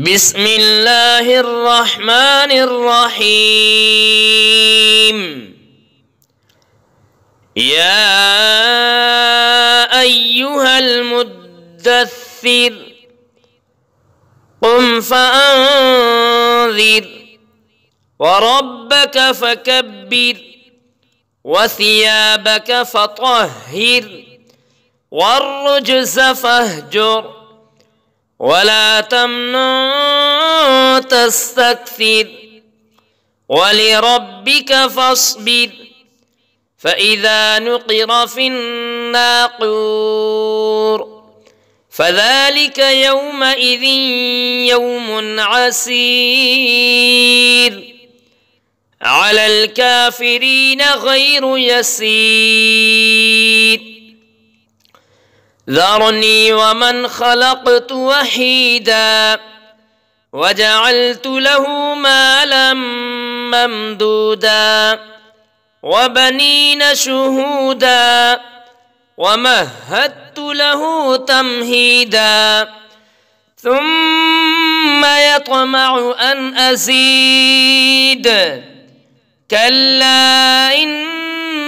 بسم الله الرحمن الرحيم. يا أيها المدثر قم فأنذر وربك فكبر وثيابك فطهر والرجز فاهجر ولا تمنن تستكثر ولربك فاصبر فإذا نقر في الناقور فذلك يومئذ يوم عسير على الكافرين غير يسير. ذرني ومن خلقت وحيدا وجعلت له مالا ممدودا وبنين شهودا ومهدت له تمهيدا ثم يطمع أن أزيد كلا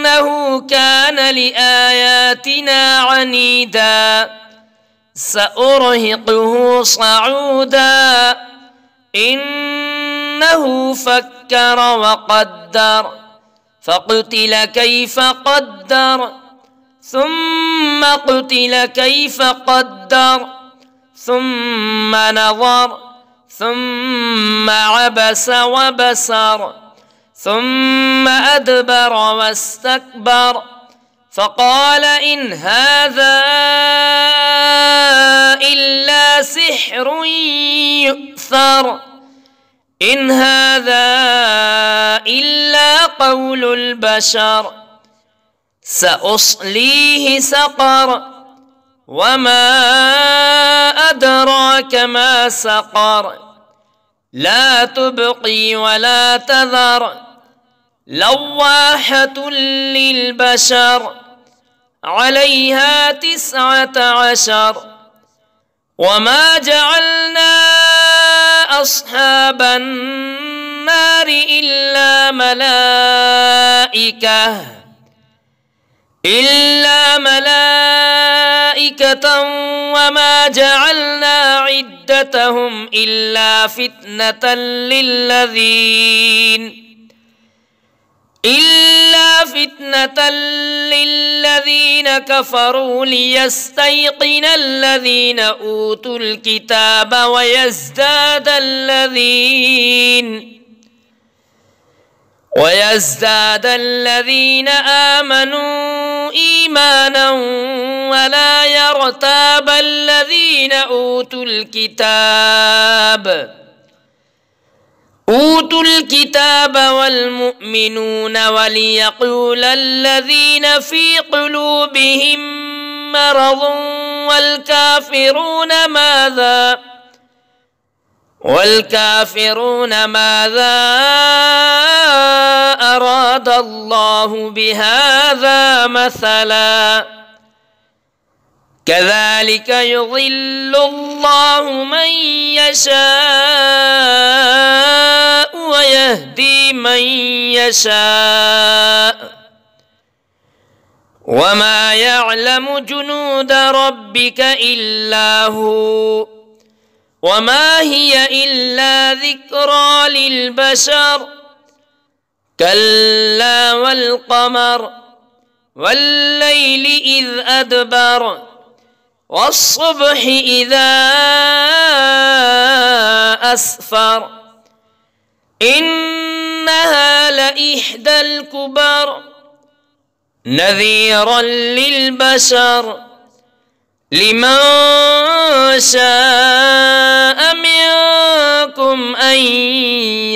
إنه كان لآياتنا عنيدا سأرهقه صعودا إنه فكر وقدر فقتل كيف قدر ثم قتل كيف قدر ثم نظر ثم عبس وبسر ثم أدبر واستكبر فقال إن هذا إلا سحر يؤثر إن هذا إلا قول البشر سأصليه سقر وما أدراك ما سقر لا تبقي ولا تذر لواحة للبشر عليها 19 وما جعلنا أصحاب النار إلا ملائكة وما جعلنا عدتهم إلا فتنة للذين كفروا ليستيقن الذين أوتوا الكتاب ويزداد الذين آمنوا إيمانا ولا يرتاب الذين أوتوا الكتاب والمؤمنون وليقول الذين في قلوبهم مرض والكافرون ماذا أراد الله بهذا مثلا كذلك يضل الله من يشاء ويهدي من يشاء وما يعلم جنود ربك إلا هو وما هي إلا ذكرى للبشر كلا والقمر والليل إذ أدبر والصبح إذا أسفر إنها لإحدى الكبر نذيرا للبشر لمن شاء منكم أن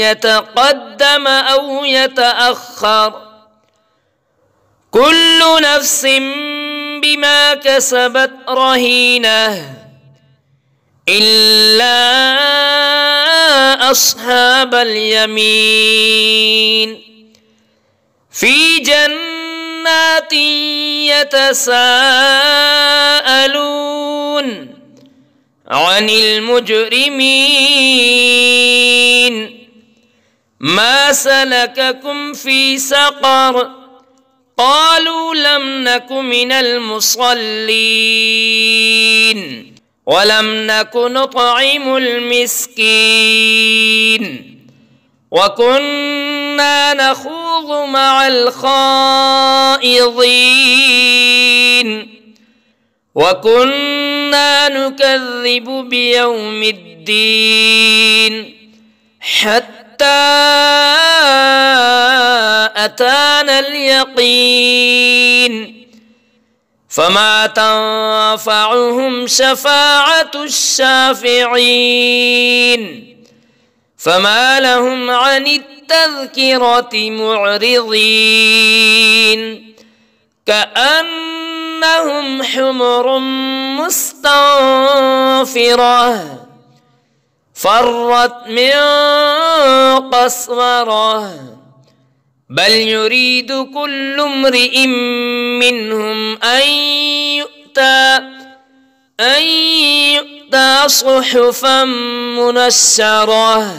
يتقدم أو يتأخر كل نفس بما كسبت رهينة إلا أصحاب اليمين في جنات يتساءلون عن المجرمين ما سلككم في سقر قالوا لم نك من المصلين ولم نك نطعم المسكين وكنا نخوض مع الخائضين وكنا نكذب بيوم الدين حتى أتانا اليقين فما تنفعهم شفاعة الشافعين فما لهم عن التذكرة معرضين كأنهم حمر مستنفرة فرت من قسورة بل يريد كل امرئ منهم أن يؤتى صحفا منشرة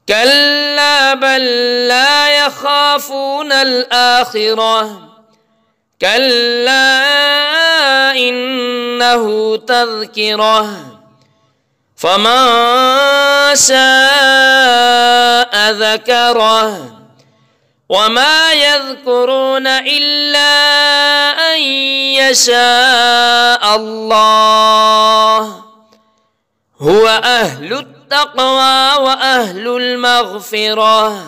كلا بل لا يخافون الآخرة كلا إنه تذكرة فمن شاء ذكره وما يذكرون إلا أن يشاء الله هو أهل التقوى وأهل المغفرة.